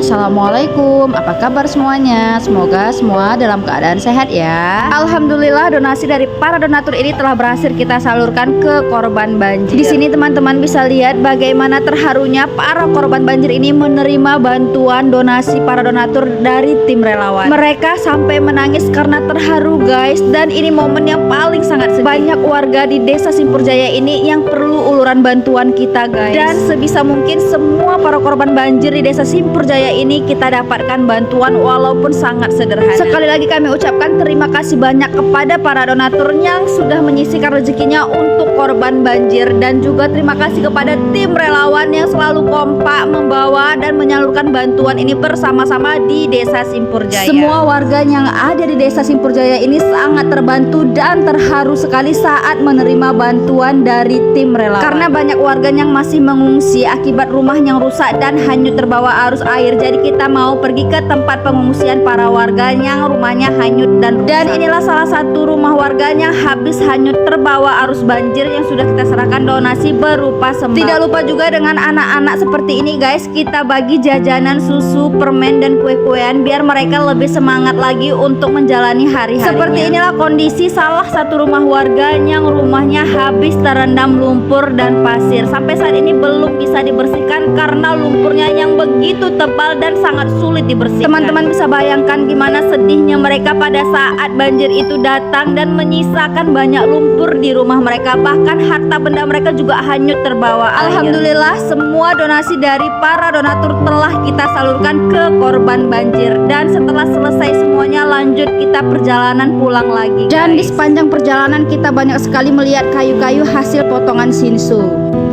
Assalamualaikum, apa kabar semuanya? Semoga semua dalam keadaan sehat ya. Alhamdulillah, donasi dari para donatur ini telah berhasil kita salurkan ke korban banjir. Di sini teman-teman bisa lihat bagaimana terharunya para korban banjir ini menerima bantuan donasi para donatur dari tim relawan. Mereka sampai menangis karena terharu guys, dan ini momen yang paling sangat sedih. Banyak warga di Desa Simpurjaya ini yang perlu uluran bantuan kita guys. Dan sebisa mungkin semua para korban banjir di Desa Simpurjaya ini kita dapatkan bantuan walaupun sangat sederhana. Sekali lagi kami ucapkan terima kasih banyak kepada para donatur yang sudah menyisihkan rezekinya untuk korban banjir, dan juga terima kasih kepada tim relawan yang selalu kompak membawa dan menyalurkan bantuan ini bersama-sama di Desa Simpurjaya. Semua warga yang ada di Desa Simpurjaya ini sangat terbantu dan terharu sekali saat menerima bantuan dari tim relawan. Karena banyak warga yang masih mengungsi akibat rumah yang rusak dan hanyut terbawa arus air. Jadi kita mau pergi ke tempat pengungsian para warga yang rumahnya hanyut dan rusak. Dan inilah salah satu rumah warga yang habis hanyut terbawa arus banjir yang sudah kita serahkan donasi berupa sembako. Tidak lupa juga dengan anak-anak seperti ini guys, kita bagi jajanan, susu, permen dan kue-kuean biar mereka lebih semangat lagi untuk menjalani hari-harinya. Seperti inilah kondisi salah satu rumah warga yang rumahnya habis terendam lumpur dan pasir. Sampai saat ini belum bisa dibersihkan karena lumpurnya yang begitu tebal dan sangat sulit dibersihkan. Teman-teman bisa bayangkan gimana sedihnya mereka pada saat banjir itu datang dan menyisakan banyak lumpur di rumah mereka. Bahkan harta benda mereka juga hanyut terbawa air. Alhamdulillah semua donasi dari para donatur telah kita salurkan ke korban banjir. Dan setelah selesai semuanya, lanjut kita perjalanan pulang lagi guys. Dan di sepanjang perjalanan kita banyak sekali melihat kayu-kayu hasil potongan Shinsu.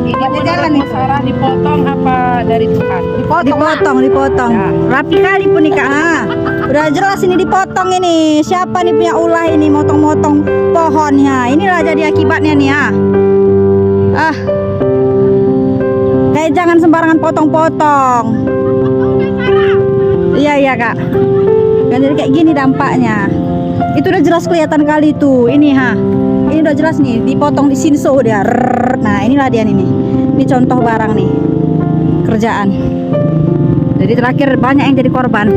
Ini menurut Sarah dipotong apa dari Tuhan? Dipotong. Ya. Rapi kali pun nih Kak. Udah jelas ini dipotong ini. Siapa nih punya ulah ini motong-motong pohonnya? Inilah jadi akibatnya nih ya. Kayak jangan sembarangan potong-potong. Iya Kak. Kan jadi kayak gini dampaknya. Itu udah jelas kelihatan kali tuh. Ini Ini udah jelas nih dipotong di Shinsu dia. Nah inilah dia nih. Ini contoh barang nih kerjaan. Jadi terakhir banyak yang jadi korban.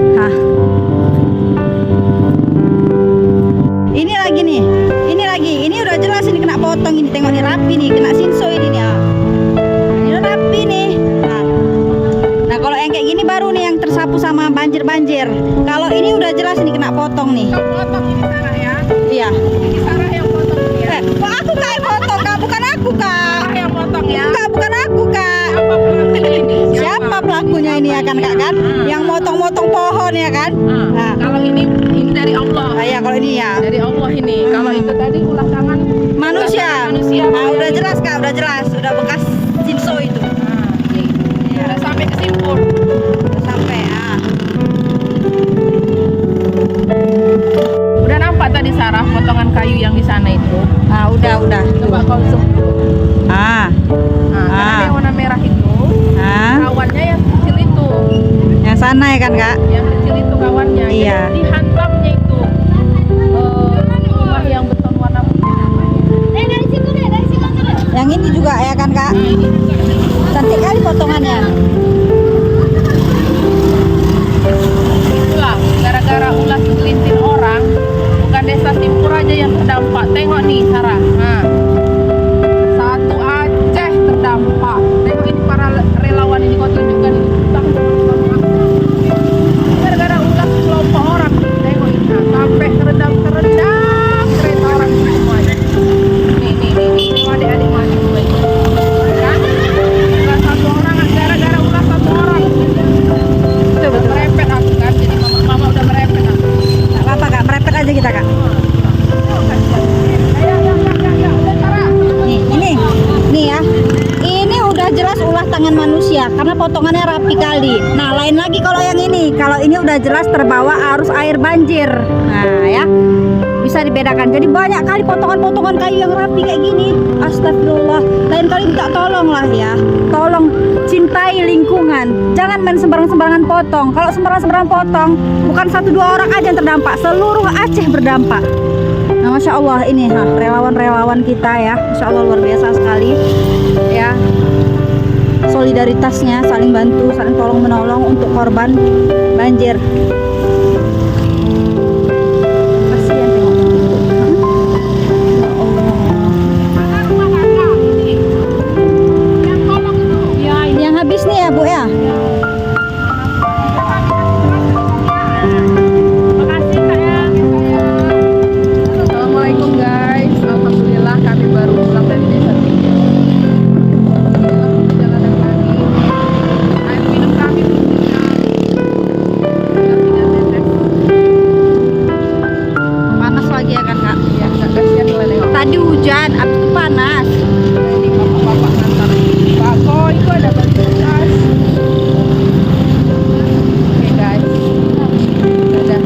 Ini lagi nih. Ini udah jelas ini kena potong ini. Tengok nih rapi nih kena Shinsu ini nih. Ini udah rapi nih. Nah kalau yang kayak gini baru nih yang tersapu sama banjir. Kalau ini udah jelas ini kena potong nih. Potong ini Sarah ya? Iya. Ini Sarah yang potong ya? Kok aku Kak yang potong Kak? Bukan aku Kak. Sarah yang potong ya? Enggak, bukan aku Kak. Apa pelakunya ini? Siapa pelakunya ini ya kan Kak kan? Yang motong-motong pohon ya kan? Nah. Kalau ini dari Allah. Ya kalau ini ya. Dari Allah ini. Kalau itu tadi ulah tangan Manusia. Nah, udah jelas Kak, udah jelas. Udah bekas Shinsu itu. Udah sampai ke simpur. Udah sampai Udah nampak tadi Sarah potongan kayu yang di sana itu? Nah, udah. Coba kau zoom dulu. Ah. Kan ada yang warna merah itu. Kawannya yang kecil itu. Yang sana ya kan Kak? Yang kecil itu kawannya. Iya. Jadi dihantamnya itu rumah yang beton warna putih. Dari situ deh. Yang ini juga ya kan Kak? Cantik kali potongannya. Itulah gara-gara ulah segelintir orang, bukan Desa Simpur aja yang terdampak. Tengok nih Sarah. Satu Aceh terdampak. Tengok ini para relawan ini kau tunjukkan ini. Gara-gara ulah sekelompok orang. Tengok ini sampai terendam kereta orang semuanya. Nih adik-adik maju semua ini. Kan? Ulah satu orang gara-gara ulah satu orang. Betul. Merepet aku kan, jadi mama udah merepet aku. Gak apa-apa Kak, merepet aja kita Kak. Nih ya. Ini udah jelas ulah tangan manusia karena potongannya rapi kali. Nah, lain lagi kalau yang ini. Kalau ini udah jelas terbawa arus air banjir. Nah, ya. Bisa dibedakan. Jadi banyak kali potongan-potongan kayu yang rapi kayak gini. Astagfirullah. Lain kali minta tolong lah ya. Tolong cintai lingkungan. Jangan main sembarang-sembarangan potong. Kalau sembarang-sembarangan potong, bukan 1-2 orang aja yang terdampak, seluruh Aceh berdampak. Nah, Masya Allah ini relawan-relawan kita ya, Masya Allah luar biasa sekali ya. Solidaritas solidaritasnya, saling bantu, saling tolong menolong untuk korban banjir. Kasihan tengok. Ya Allah. Mana rumah kakak ini? Yang tolong itu. Ya, ini. Yang habis nih ya Bu ya. Makasih Kak ya. Assalamualaikum guys. Alhamdulillah kami baru pulang dari desa Tinggi. Alhamdulillah perjalanan kami. Air minum kami belum siap. Tinggal 3 tetes. Panas lagi ya kan Kak? Ya nggak kasihan leleh. Tadi hujan, abis itu panas. Ini bapak-bapak ngantar bako itu ada baju jas. Oke guys. Dadah.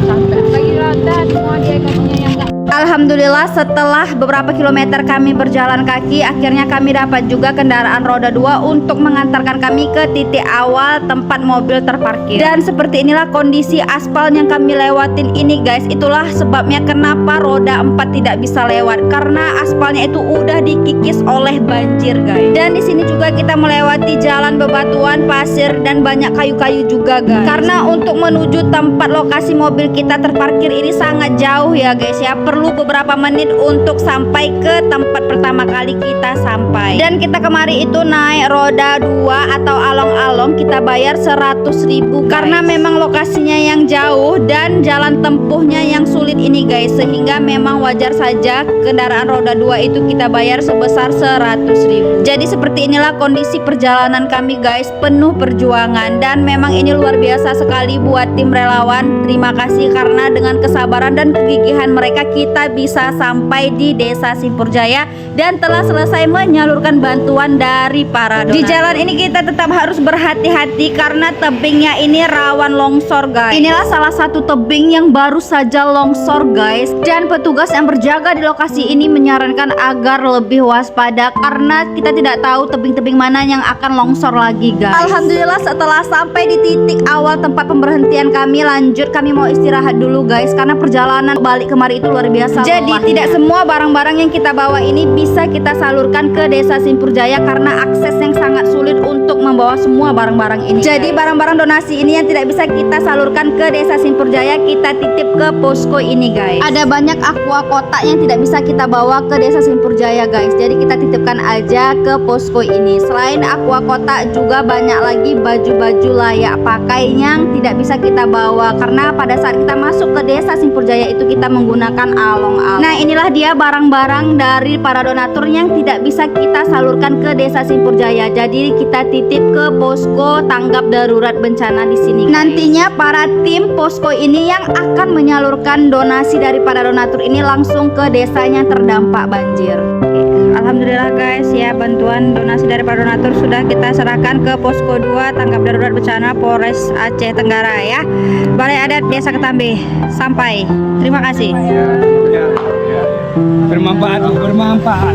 Sampai lagi roda semua dia katanya yang nggak. Alhamdulillah setelah beberapa kilometer kami berjalan kaki, akhirnya kami dapat juga kendaraan roda 2 untuk mengantarkan kami ke titik awal tempat mobil terparkir. Dan seperti inilah kondisi aspal yang kami lewatin ini guys. Itulah sebabnya kenapa roda 4 tidak bisa lewat, karena aspalnya itu udah dikikis oleh banjir guys. Dan di sini juga kita melewati jalan bebatuan, pasir, dan banyak kayu-kayu juga guys. Karena untuk menuju tempat lokasi mobil kita terparkir ini sangat jauh ya guys ya. Perlu beberapa menit untuk sampai ke tempat pertama kali kita sampai. Dan kita kemarin itu naik roda 2 atau along-along, kita bayar 100.000 karena memang lokasinya yang jauh dan jalan tempuhnya yang sulit ini guys, sehingga memang wajar saja kendaraan roda 2 itu kita bayar sebesar 100.000. Jadi seperti inilah kondisi perjalanan kami guys, penuh perjuangan dan memang ini luar biasa sekali buat tim relawan. Terima kasih karena dengan kesabaran dan kegigihan mereka kita bisa sampai di Desa Simpurjaya dan telah selesai menyalurkan bantuan dari para donatur. Di jalan ini kita tetap harus berhati-hati karena tebingnya ini rawan longsor guys. Inilah salah satu tebing yang baru saja longsor guys, dan petugas yang berjaga di lokasi ini menyarankan agar lebih waspada karena kita tidak tahu tebing-tebing mana yang akan longsor lagi guys. Alhamdulillah setelah sampai di titik awal tempat pemberhentian kami, lanjut kami mau istirahat dulu guys karena perjalanan balik kemari itu luar biasa. Jadi tidak semua barang-barang yang kita bawa ini bisa kita salurkan ke Desa Simpurjaya karena akses yang sangat sulit untuk membawa semua barang-barang ini. Jadi barang-barang donasi ini yang tidak bisa kita salurkan ke Desa Simpurjaya kita titip ke posko ini guys. Ada banyak aqua kotak yang tidak bisa kita bawa ke Desa Simpurjaya guys. Jadi kita titipkan aja ke posko ini. Selain aqua kotak juga banyak lagi baju-baju layak pakai yang tidak bisa kita bawa karena pada saat kita masuk ke Desa Simpurjaya itu kita menggunakan along-along. Nah inilah dia barang-barang dari para donatur yang tidak bisa kita salurkan ke Desa Simpurjaya. Jadi kita titip ke posko tanggap darurat bencana di sini guys. Nantinya para tim posko ini yang akan menyalurkan donasi dari para donatur ini langsung ke desanya terdampak banjir. Alhamdulillah guys ya, bantuan donasi dari para donatur sudah kita serahkan ke posko 2 tanggap darurat bencana Polres Aceh Tenggara ya, Balai Adat Desa Ketambe. Sampai. Terima kasih. Bermanfaat.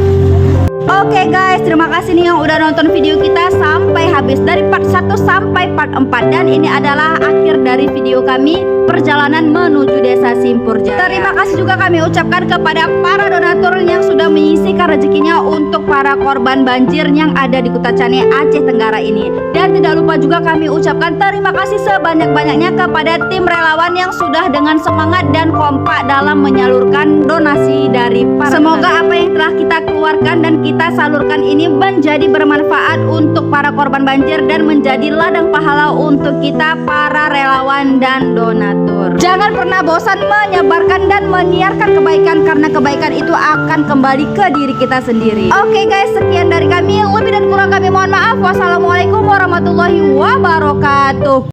Oke guys, terima kasih nih yang udah nonton video kita sampai habis dari part 1 sampai part 4. Dan ini adalah akhir dari video kami perjalanan menuju Desa Simpurjaya. Terima kasih juga kami ucapkan kepada para donatur yang sudah menyisihkan rezekinya untuk para korban banjir yang ada di Kuta Cane, Aceh Tenggara ini. Dan tidak lupa juga kami ucapkan terima kasih sebanyak-banyaknya kepada tim relawan yang sudah dengan semangat dan kompak dalam menyalurkan donasi dari para Semoga apa yang telah kita keluarkan dan kita salurkan ini menjadi bermanfaat untuk para korban banjir dan menjadi ladang pahala untuk kita para relawan dan donatur. Jangan pernah bosan menyebarkan dan menyiarkan kebaikan karena kebaikan itu akan kembali ke diri kita sendiri. Oke guys, sekian dari kami. Lebih dan kurang kami mohon maaf. Wassalamualaikum warahmatullahi wabarakatuh.